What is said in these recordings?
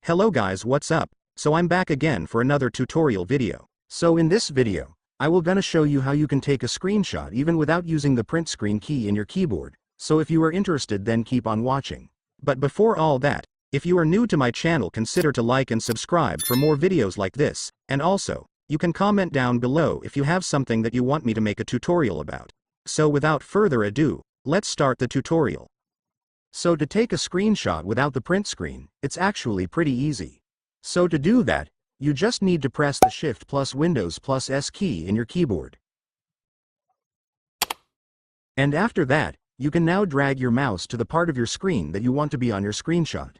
Hello guys, what's up? So I'm back again for another tutorial video. So in this video, I will gonna show you how you can take a screenshot even without using the print screen key in your keyboard. So if you are interested, then keep on watching. But before all that, if you are new to my channel, consider to like and subscribe for more videos like this, and also, you can comment down below if you have something that you want me to make a tutorial about. So without further ado, let's start the tutorial. So to take a screenshot without the print screen, it's actually pretty easy. So to do that, you just need to press the Shift plus Windows plus S key in your keyboard. And after that, you can now drag your mouse to the part of your screen that you want to be on your screenshot.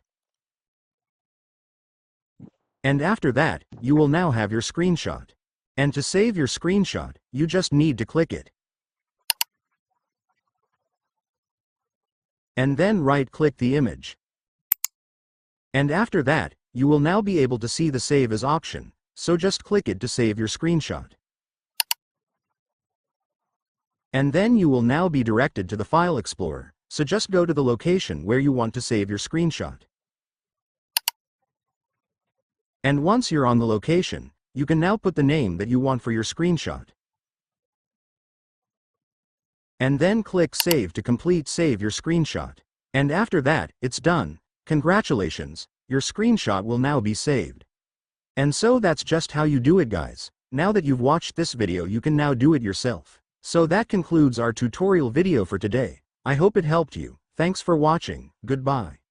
And after that, you will now have your screenshot. And to save your screenshot, you just need to click it. And then right-click the image. And after that, you will now be able to see the Save As option, so just click it to save your screenshot. And then you will now be directed to the File Explorer, so just go to the location where you want to save your screenshot. And once you're on the location, you can now put the name that you want for your screenshot. And then click Save to save your screenshot. And after that, it's done. Congratulations, your screenshot will now be saved. And so that's just how you do it, guys. Now that you've watched this video, you can now do it yourself. So that concludes our tutorial video for today. I hope it helped you. Thanks for watching. Goodbye.